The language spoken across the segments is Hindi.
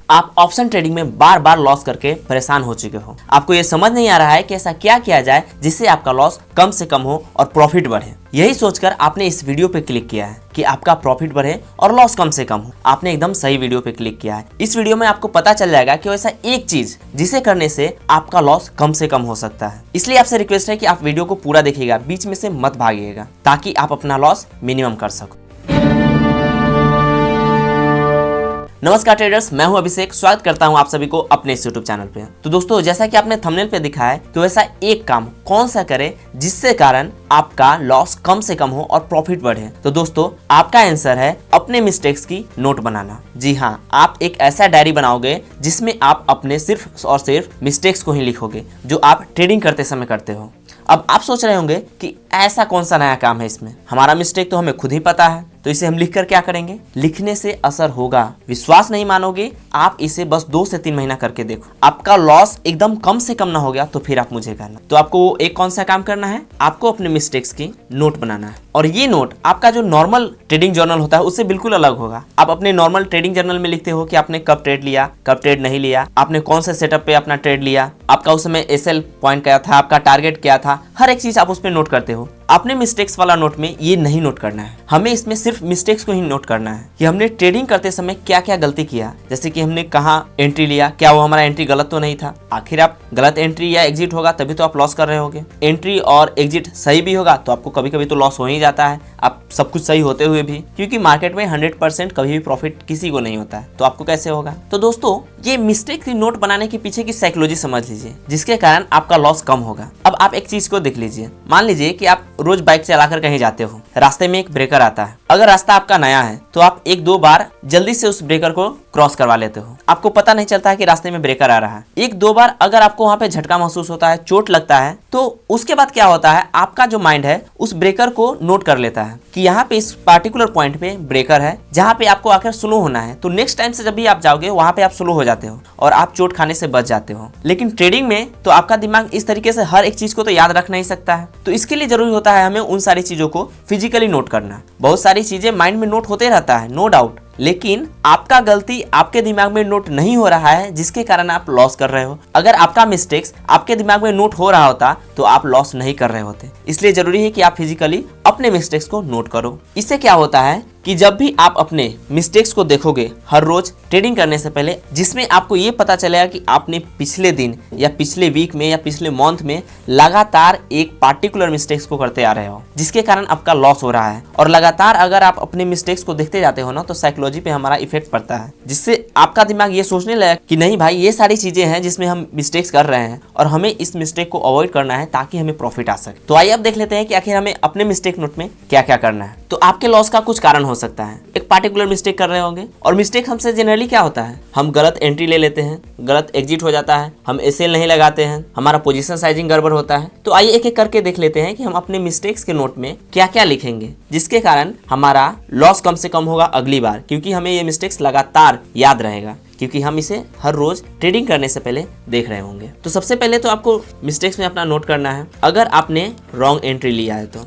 आप ऑप्शन ट्रेडिंग में बार बार लॉस करके परेशान हो चुके हो। आपको ये समझ नहीं आ रहा है कि ऐसा क्या किया जाए जिससे आपका लॉस कम से कम हो और प्रॉफिट बढ़े। यही सोचकर आपने इस वीडियो पे क्लिक किया है कि आपका प्रॉफिट बढ़े और लॉस कम से कम हो। आपने एकदम सही वीडियो पे क्लिक किया है। इस वीडियो में आपको पता चल जाएगा कि ऐसा एक चीज जिसे करने से आपका लॉस कम से कम हो सकता है। इसलिए आपसे रिक्वेस्ट है कि आप वीडियो को पूरा देखिएगा, बीच में से मत भागिएगा, ताकि आप अपना लॉस मिनिमम कर सको। नमस्कार ट्रेडर्स, मैं हूं अभिषेक। स्वागत करता हूं आप सभी को अपने इस यूट्यूब चैनल पे। तो दोस्तों, जैसा कि आपने थंबनेल पे दिखा है कि वैसा एक काम कौन सा करें जिससे कारण आपका लॉस कम से कम हो और प्रॉफिट बढ़े। तो दोस्तों, आपका आंसर है अपने मिस्टेक्स की नोट बनाना। जी हाँ, आप एक ऐसा डायरी बनाओगे जिसमें आप अपने सिर्फ और सिर्फ मिस्टेक्स को ही लिखोगे जो आप ट्रेडिंग करते समय करते हो। अब आप सोच रहे होंगे कि ऐसा कौन सा नया काम है इसमें, हमारा मिस्टेक तो हमें खुद ही पता है, तो इसे हम लिखकर क्या करेंगे। लिखने से असर होगा, विश्वास नहीं मानोगे आप, इसे बस 2 से 3 महीना करके देखो। आपका लॉस एकदम कम से कम ना हो गया तो फिर आप मुझे कहना। तो आपको एक कौन सा काम करना है, आपको अपने मिस्टेक्स की नोट बनाना है। और ये नोट आपका जो नॉर्मल ट्रेडिंग जर्नल होता है उससे बिल्कुल अलग होगा। आप अपने नॉर्मल ट्रेडिंग जर्नल में लिखते हो कि आपने कब ट्रेड लिया, कब ट्रेड नहीं लिया, आपने कौन से सेटअप पे अपना ट्रेड लिया, आपका उस समय एसएल पॉइंट क्या था, आपका टारगेट क्या था, हर एक चीज आप उस पर नोट करते हो। अपने मिस्टेक्स वाला नोट में ये नहीं नोट करना है। हमें इसमें सिर्फ मिस्टेक्स को ही नोट करना है कि हमने ट्रेडिंग करते समय क्या क्या गलती किया। जैसे कि हमने कहाँ एंट्री लिया, क्या वो हमारा एंट्री गलत तो नहीं था। आखिर आप गलत एंट्री या एग्जिट होगा तभी तो आप लॉस कर रहे होगे। एंट्री और एग्जिट सही भी होगा तो आपको कभी कभी तो लॉस हो ही जाता है, आप सब कुछ सही होते हुए भी, क्योंकि मार्केट में 100% कभी भी प्रॉफिट किसी को नहीं होता है, तो आपको कैसे होगा। तो दोस्तों, ये मिस्टेक की नोट बनाने के पीछे की साइकोलॉजी समझ लीजिए, जिसके कारण आपका लॉस कम होगा। अब आप एक चीज को देख लीजिए, मान लीजिए कि आप रोज बाइक चलाकर कहीं जाते हो, रास्ते में एक ब्रेकर आता है। अगर रास्ता आपका नया है तो आप 1-2 बार जल्दी से उस ब्रेकर को क्रॉस करवा लेते हो, आपको पता नहीं चलता है कि रास्ते में ब्रेकर आ रहा है। 1-2 बार अगर आपको वहां पे झटका महसूस होता है, चोट लगता है, तो उसके बाद क्या होता है, आपका जो माइंड है उस ब्रेकर को नोट कर लेता है कि यहाँ पे इस पार्टिकुलर पॉइंट पे ब्रेकर है जहाँ पे आपको आकर स्लो होना है। तो नेक्स्ट टाइम से जब भी आप जाओगे वहां पे आप स्लो हो जाते हो और आप चोट खाने से बच जाते हो। लेकिन ट्रेडिंग में तो आपका दिमाग इस तरीके से हर एक चीज को तो याद रख नहीं सकता है, तो इसके लिए जरूरी होता है हमें उन सारी चीजों को फिजिकली नोट करना। बहुत सारी चीजें माइंड में नोट होते रहता है, नो डाउट, लेकिन आपका गलती आपके दिमाग में नोट नहीं हो रहा है जिसके कारण आप लॉस कर रहे हो। अगर आपका मिस्टेक्स आपके दिमाग में नोट हो रहा होता तो आप लॉस नहीं कर रहे होते। इसलिए जरूरी है कि आप फिजिकली अपने मिस्टेक्स को नोट करो। इससे क्या होता है कि जब भी आप अपने मिस्टेक्स को देखोगे हर रोज ट्रेडिंग करने से पहले, जिसमें आपको ये पता चलेगा कि आपने पिछले दिन या पिछले वीक में या पिछले मंथ में लगातार एक पार्टिकुलर मिस्टेक्स को करते आ रहे हो जिसके कारण आपका लॉस हो रहा है। और लगातार अगर आप अपने मिस्टेक्स को देखते जाते हो ना, तो साइकोलॉजी पे हमारा इफेक्ट पड़ता है, जिससे आपका दिमाग ये सोचने लगा कि नहीं भाई, ये सारी चीजें हैं जिसमें हम मिस्टेक्स कर रहे हैं और हमें इस मिस्टेक को अवॉइड करना है ताकि हमें प्रॉफिट आ सके। तो आइए अब देख लेते हैं कि आखिर हमें अपने मिस्टेक नोट में क्या क्या करना है। तो आपके लॉस का कुछ कारण हो सकता है, एक पार्टिकुलर मिस्टेक कर रहे होंगे, और मिस्टेक हमसे जनरली क्या होता है, हम गलत एंट्री ले लेते हैं, गलत एग्जिट हो जाता है, हम एसएल नहीं लगाते हैं, हमारा पोजीशन साइजिंग गड़बड़ होता है। तो आइए एक एक करके देख लेते हैं कि हम अपने मिस्टेक्स के नोट में क्या क्या लिखेंगे जिसके कारण हमारा लॉस कम से कम होगा अगली बार, क्योंकि हमें ये मिस्टेक्स लगातार याद रहेगा, क्योंकि हम इसे हर रोज ट्रेडिंग करने से पहले देख रहे होंगे। तो सबसे पहले तो आपको मिस्टेक्स में अपना नोट करना है, अगर आपने रॉन्ग एंट्री लिया है तो,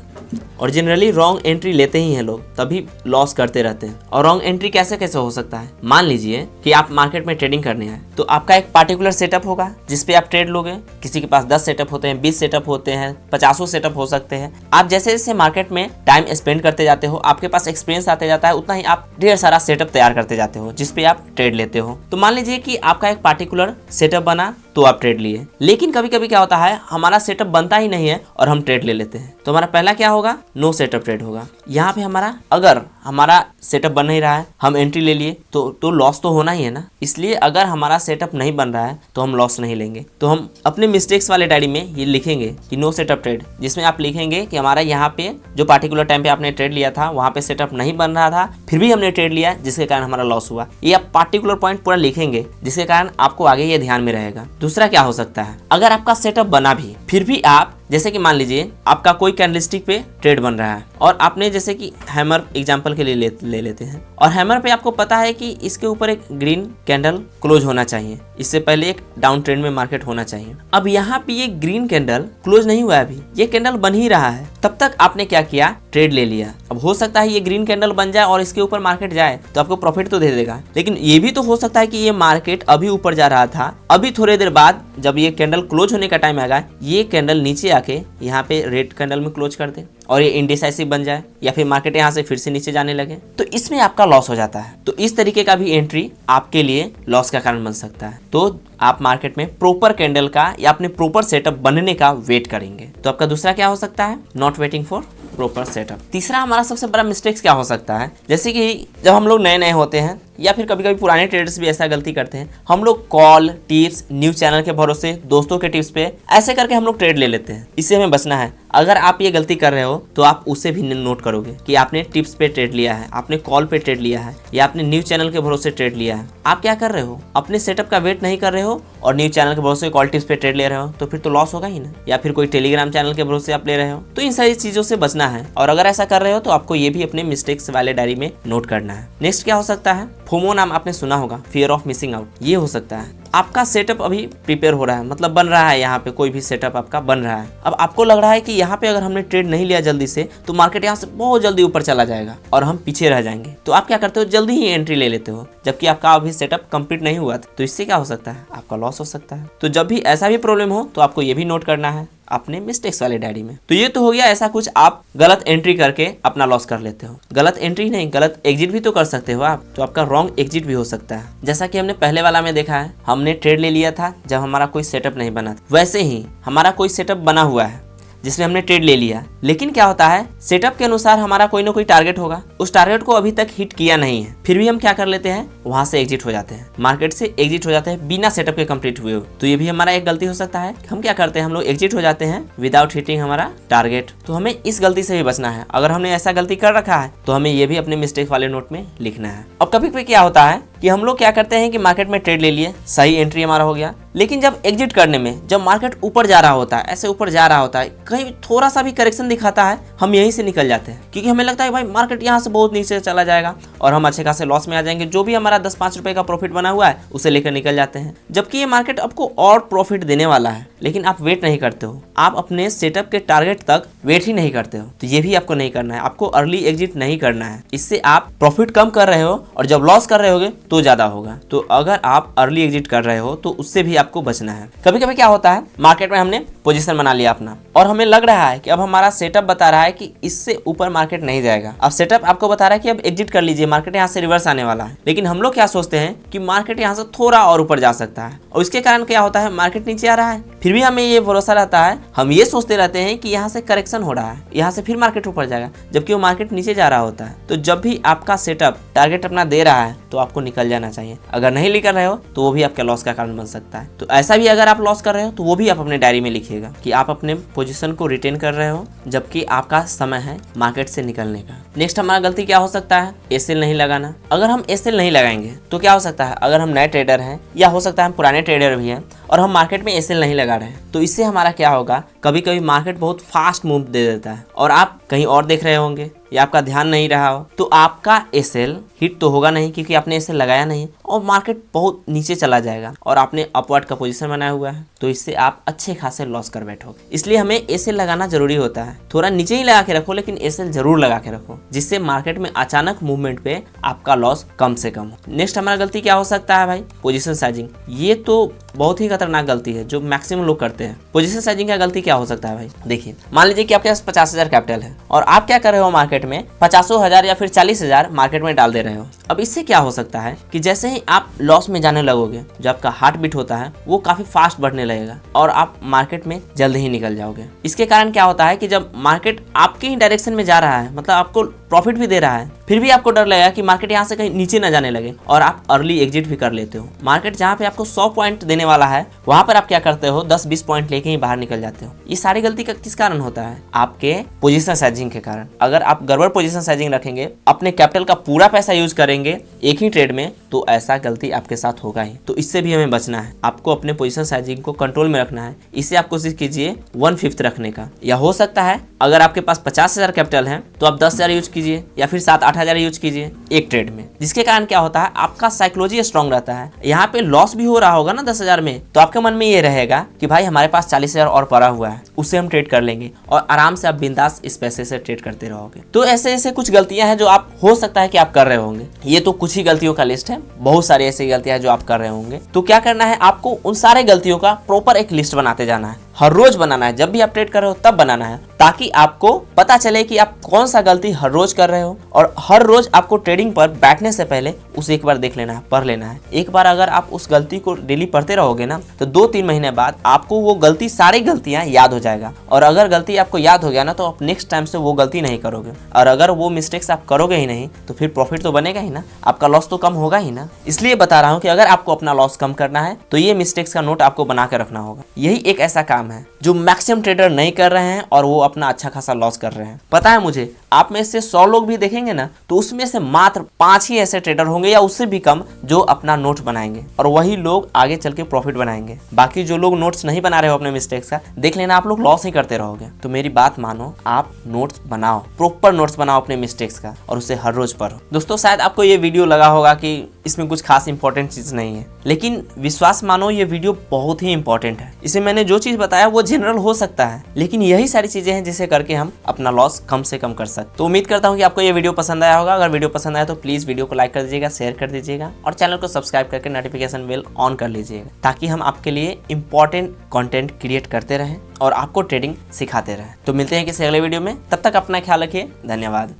और जनरली रॉन्ग एंट्री लेते ही हैं लोग, तभी लॉस करते रहते हैं। और रॉन्ग एंट्री कैसे कैसे हो सकता है, मान लीजिए कि आप मार्केट में ट्रेडिंग करने आए, तो आपका एक पार्टिकुलर सेटअप होगा जिसपे आप ट्रेड लोगे। किसी के पास 10 सेटअप होते हैं, 20 सेटअप होते हैं, 50 सेटअप हो सकते हैं। आप जैसे जैसे मार्केट में टाइम स्पेंड करते जाते हो, आपके पास एक्सपीरियंस आते जाता है, उतना ही आप ढेर सारा सेटअप तैयार करते जाते हो जिसपे आप ट्रेड लेते हो। तो मान लीजिए कि आपका एक पार्टिकुलर सेटअप बना तो आप ट्रेड लिए, लेकिन कभी कभी क्या होता है, हमारा सेटअप बनता ही नहीं है और हम ट्रेड ले लेते हैं। तो हमारा पहला क्या होगा, नो सेटअप ट्रेड होगा। यहाँ पे अगर हमारा सेटअप बन नहीं रहा है, हम एंट्री ले लिए तो लॉस तो होना ही है ना। इसलिए अगर हमारा सेटअप नहीं बन रहा है तो हम लॉस नहीं लेंगे। तो हम अपने मिस्टेक्स वाले डायरी में ये लिखेंगे कि नो सेटअप ट्रेड, जिसमें आप लिखेंगे कि हमारा यहाँ पे जो पार्टिकुलर टाइम पे आपने ट्रेड लिया था वहाँ पे सेटअप नहीं बन रहा था, फिर भी हमने ट्रेड लिया जिसके कारण हमारा लॉस हुआ। ये आप पार्टिकुलर पॉइंट पूरा लिखेंगे जिसके कारण आपको आगे ये ध्यान में रहेगा। दूसरा क्या हो सकता है, अगर आपका सेटअप बना भी फिर भी आप, जैसे कि मान लीजिए आपका कोई कैंडलस्टिक पे ट्रेड बन रहा है और आपने जैसे कि हैमर एग्जांपल के लिए ले लेते हैं, और हैमर पे आपको पता है कि इसके ऊपर एक ग्रीन कैंडल क्लोज होना चाहिए, इससे पहले एक डाउन ट्रेंड में मार्केट होना चाहिए। अब यहाँ पे ये ग्रीन कैंडल क्लोज नहीं हुआ है, अभी ये कैंडल बन ही रहा है, तब तक आपने क्या किया, ट्रेड ले लिया। अब हो सकता है ये ग्रीन कैंडल बन जाए और इसके ऊपर मार्केट जाए तो आपको प्रॉफिट तो दे देगा, लेकिन ये भी तो हो सकता है कि ये मार्केट अभी ऊपर जा रहा था, अभी थोड़ी देर बाद जब ये कैंडल क्लोज होने का टाइम आएगा ये कैंडल नीचे आके यहाँ पे रेड कैंडल में क्लोज कर दे और ये इंडिसाइसिव बन जाए या फिर मार्केट यहाँ से फिर से नीचे जाने लगे, तो इसमें आपका लॉस हो जाता है। तो इस तरीके का भी एंट्री आपके लिए लॉस का कारण बन सकता है। तो आप मार्केट में प्रॉपर कैंडल का या अपने प्रॉपर सेटअप बनने का वेट करेंगे। तो आपका दूसरा क्या हो सकता है, not waiting for proper setup. तीसरा हमारा सबसे बड़ा मिस्टेक्स क्या हो सकता है, जैसे कि जब हम लोग नए नए होते हैं या फिर कभी कभी पुराने ट्रेडर्स भी ऐसा गलती करते हैं, हम लोग कॉल टिप्स न्यूज चैनल के भरोसे दोस्तों के टिप्स पे ऐसे करके हम लोग ट्रेड ले लेते हैं। इससे हमें बचना है। अगर आप ये गलती कर रहे हो तो आप उसे भी नोट करोगे कि आपने टिप्स पे ट्रेड लिया है, आपने कॉल पे ट्रेड लिया है या आपने न्यूज चैनल के भरोसे ट्रेड लिया है। आप क्या कर रहे हो, अपने सेटअप का वेट नहीं कर रहे हो और न्यूज चैनल के भरोसे कॉल टिप्स पे ट्रेड ले रहे हो, तो फिर तो लॉस होगा ही ना। या फिर कोई टेलीग्राम चैनल के भरोसे आप ले रहे हो, तो इन सारी चीजों से बचना है। और अगर ऐसा कर रहे हो तो आपको ये भी अपने मिस्टेक्स वाले डायरी में नोट करना है। नेक्स्ट क्या हो सकता है, फोमो नाम आपने सुना होगा, फियर ऑफ मिसिंग आउट। ये हो सकता है आपका सेटअप अभी प्रिपेयर हो रहा है, मतलब बन रहा है, यहाँ पे कोई भी सेटअप आपका बन रहा है। अब आपको लग रहा है कि यहाँ पे अगर हमने ट्रेड नहीं लिया जल्दी से तो मार्केट यहाँ से बहुत जल्दी ऊपर चला जाएगा और हम पीछे रह जाएंगे। तो आप क्या करते हो, जल्दी ही एंट्री ले लेते हो, जबकि आपका अभी सेटअप कंप्लीट नहीं हुआ था। तो इससे क्या हो सकता है, आपका लॉस हो सकता है। तो जब भी ऐसा भी प्रॉब्लम हो तो आपको ये भी नोट करना है अपने मिस्टेक्स वाले डायरी में। तो ये तो हो गया ऐसा कुछ आप गलत एंट्री करके अपना लॉस कर लेते हो। गलत एंट्री नहीं, गलत एग्जिट भी तो कर सकते हो आप, तो आपका रॉन्ग एग्जिट भी हो सकता है। जैसा कि हमने पहले वाला में देखा है, हमने ट्रेड ले लिया था जब हमारा कोई सेटअप नहीं बना था। वैसे ही हमारा कोई सेटअप बना हुआ है जिसमें हमने ट्रेड ले लिया, लेकिन क्या होता है सेटअप के अनुसार हमारा कोई ना कोई टारगेट होगा, उस टारगेट को अभी तक हिट किया नहीं है, फिर भी हम क्या कर लेते हैं, वहां से एग्जिट हो जाते हैं, मार्केट से एग्जिट हो जाते हैं बिना सेटअप के कंप्लीट हुए। तो ये भी हमारा एक गलती हो सकता है। हम क्या करते हैं, हम लोग एग्जिट हो जाते हैं विदाउट हिटिंग हमारा टारगेट। तो हमें इस गलती से भी बचना है। अगर हमने ऐसा गलती कर रखा है तो हमें ये भी अपने मिस्टेक वाले नोट में लिखना है। अब कभी कभी क्या होता है कि हम लोग क्या करते हैं कि मार्केट में ट्रेड ले लिए, सही एंट्री हमारा हो गया, लेकिन जब एग्जिट करने में, जब मार्केट ऊपर जा रहा होता है, ऐसे ऊपर जा रहा होता है, कहीं थोड़ा सा भी करेक्शन दिखाता है, हम यहीं से निकल जाते हैं, क्योंकि हमें लगता है भाई मार्केट यहाँ से बहुत नीचे चला जाएगा और हम अच्छे खासे लॉस में आ जाएंगे। जो भी हमारा 10-5 रुपए का प्रॉफिट बना हुआ है उसे लेकर निकल जाते हैं, जबकि ये मार्केट आपको और प्रॉफिट देने वाला है, लेकिन आप वेट नहीं करते हो, आप अपने सेटअप के टारगेट तक वेट ही नहीं करते हो। तो ये भी आपको नहीं करना है, आपको अर्ली एग्जिट नहीं करना है। इससे आप प्रॉफिट कम कर रहे हो और जब लॉस कर रहे होगे तो ज्यादा होगा। तो अगर आप अर्ली एग्जिट कर रहे हो तो उससे भी आपको बचना है। कभी कभी क्या होता है, मार्केट में हमने पोजीशन बना लिया अपना और हमें लग रहा है कि अब हमारा सेटअप बता रहा है कि इससे ऊपर मार्केट नहीं जाएगा। अब सेटअप आपको बता रहा है कि अब एग्जिट कर लीजिए, मार्केट यहाँ से रिवर्स आने वाला है, लेकिन हम लोग क्या सोचते हैं कि मार्केट यहाँ से थोड़ा और ऊपर जा सकता है और इसके कारण क्या होता है, मार्केट नीचे आ रहा है, फिर भी हमें ये भरोसा रहता है, हम ये सोचते रहते हैं कि यहाँ से करेक्शन हो रहा है, यहाँ से फिर मार्केट ऊपर जाएगा, जबकि वो मार्केट नीचे जा रहा होता है। तो जब भी आपका सेटअप टारगेट अपना दे रहा है तो आपको निकल जाना चाहिए। अगर नहीं लेकर रहे हो तो वो भी आपके लॉस का कारण बन सकता है। तो ऐसा भी अगर आप लॉस कर रहे हो तो वो भी आप अपने डायरी में लिखिएगा कि आप अपने पोजीशन को रिटेन कर रहे हो, जबकि आपका समय है मार्केट से निकलने का। नेक्स्ट हमारा गलती क्या हो सकता है, एसएल नहीं लगाना। अगर हम एसएल नहीं लगाएंगे तो क्या हो सकता है, अगर हम नए ट्रेडर हैं या हो सकता है हम पुराने ट्रेडर भी हैं और हम मार्केट में एसएल नहीं लगा रहे हैं, तो इससे हमारा क्या होगा, कभी कभी मार्केट बहुत फास्ट मूव दे देता है और आप कहीं और देख रहे होंगे या आपका ध्यान नहीं रहा हो, तो आपका एसएल हिट तो होगा नहीं क्योंकि आपने एसएल लगाया नहीं और मार्केट बहुत नीचे चला जाएगा और आपने अपवर्ड का पोजीशन बनाया हुआ है, तो इससे आप अच्छे खासे लॉस कर बैठोगे। इसलिए हमें एसएल लगाना जरूरी होता है। थोड़ा नीचे ही लगा के रखो, लेकिन एसएल जरूर लगा के रखो, जिससे मार्केट में अचानक मूवमेंट पे आपका लॉस कम से कम हो। नेक्स्ट हमारा गलती क्या हो सकता है भाई, पोजीशन साइजिंग। ये तो बहुत ही खतरनाक गलती है जो मैक्सिमम लोग करते हैं। पोजीशन साइजिंग का गलती क्या हो सकता है भाई, देखिए मान लीजिए कि आपके पास 50,000 कैपिटल है और आप क्या कर रहे हो, मार्केट में 50,000 या फिर 40,000 मार्केट में डाल दे रहे हो। अब इससे क्या हो सकता है कि जैसे ही आप लॉस में जाने लगोगे, जो आपका हार्ट बीट होता है वो काफी फास्ट बढ़ने लगेगा और आप मार्केट में जल्द ही निकल जाओगे। इसके कारण क्या होता है कि जब मार्केट आपके ही डायरेक्शन में जा रहा है, मतलब आपको प्रॉफिट भी दे रहा है, फिर भी आपको डर लगेगा कि मार्केट यहाँ से कहीं नीचे न जाने लगे और आप अर्ली एग्जिट भी कर लेते हो। मार्केट जहाँ पे आपको 100 पॉइंट देने वाला है वहां पर आप क्या करते हो, 10-20 पॉइंट लेके ही बाहर निकल जाते हो। ये सारी गलती का किस कारण होता है, आपके पोजीशन साइजिंग के कारण। अगर आप गड़बड़ पोजीशन साइजिंग रखेंगे, अपने कैपिटल का पूरा पैसा यूज करेंगे एक ही ट्रेड में, तो ऐसा गलती आपके साथ होगा ही। तो इससे भी हमें बचना है, आपको अपने पोजीशन साइजिंग को कंट्रोल में रखना है। इससे आप कोशिश कीजिए 1/5 रखने का, या हो सकता है अगर आपके पास 50,000 कैपिटल है तो आप 10,000 यूज कीजिए या फिर 7-8 60,000 यूज कीजिए एक ट्रेड में, जिसके कारण क्या होता है आपका साइकोलॉजी स्ट्रांग रहता है। यहाँ पे लॉस भी हो रहा होगा ना 10,000 में, तो आपके मन में ये रहेगा कि भाई हमारे पास 40,000 और पड़ा हुआ है, उससे हम ट्रेड कर लेंगे और आराम से आप बिंदास इस पैसे से ट्रेड करते रहोगे। तो ऐसे ऐसे कुछ गलतियां हैं जो आप हो सकता है कि आप कर रहे होंगे। ये तो कुछ ही गलतियों का लिस्ट है, बहुत सारी ऐसी गलतियां जो आप कर रहे होंगे। तो क्या करना है, आपको उन सारे गलतियों का प्रॉपर एक लिस्ट बनाते जाना है, हर रोज बनाना है। जब भी आप ट्रेड कर रहे हो तब बनाना है, ताकि आपको पता चले कि आप कौन सा गलती हर रोज कर रहे हो। और हर रोज आपको ट्रेडिंग पर बैठने से पहले उसे एक बार देख लेना है, पढ़ लेना है। एक बार अगर आप उस गलती को डेली पढ़ते रहोगे ना, तो 2-3 महीने बाद आपको वो गलती, सारी गलतियां याद हो जाएगा। और अगर गलती आपको याद हो गया ना, तो आप नेक्स्ट टाइम से वो गलती नहीं करोगे। और अगर वो मिस्टेक्स आप करोगे ही नहीं, तो फिर प्रॉफिट तो बनेगा ही ना, आपका लॉस तो कम होगा ही ना। इसलिए बता रहा हूँ कि अगर आपको अपना लॉस कम करना है तो ये मिस्टेक्स का नोट आपको बना के रखना होगा। यही एक ऐसा काम है जो मैक्सिमम ट्रेडर नहीं कर रहे हैं और वो अपना अच्छा खासा लॉस कर रहे हैं। पता है मुझे, आप में से 100 लोग भी देखेंगे ना, तो उसमें से मात्र 5 ही ऐसे ट्रेडर होंगे या उससे भी कम जो अपना नोट बनाएंगे, और वही लोग आगे चल के प्रॉफिट बनाएंगे। बाकी जो लोग नोट्स नहीं बना रहे हो अपने मिस्टेक्स का, देख लेना आप लोग लॉस ही करते रहोगे। तो मेरी बात मानो, आप नोट्स बनाओ, प्रॉपर नोट्स बनाओ अपने मिस्टेक्स का, और उसे हर रोज पढ़ो। दोस्तों शायद आपको ये वीडियो लगा होगा कि इसमें कुछ खास इंपॉर्टेंट चीज नहीं है, लेकिन विश्वास मानो ये वीडियो बहुत ही इंपॉर्टेंट है। इसे मैंने जो चीज बताया वो जनरल हो सकता है, लेकिन यही सारी चीजें हैं जिसे करके हम अपना लॉस कम से कम कर सकते। तो उम्मीद करता हूँ कि आपको ये वीडियो पसंद आया होगा। अगर वीडियो पसंद आया तो प्लीज वीडियो को लाइक कर दीजिएगा, शेयर कर दीजिएगा और चैनल को सब्सक्राइब करके नोटिफिकेशन बेल ऑन कर लीजिएगा, ताकि हम आपके लिए इंपॉर्टेंट कंटेंट क्रिएट करते रहें और आपको ट्रेडिंग सिखाते रहें। तो मिलते हैं किसी अगले वीडियो में, तब तक अपना ख्याल रखिए। धन्यवाद।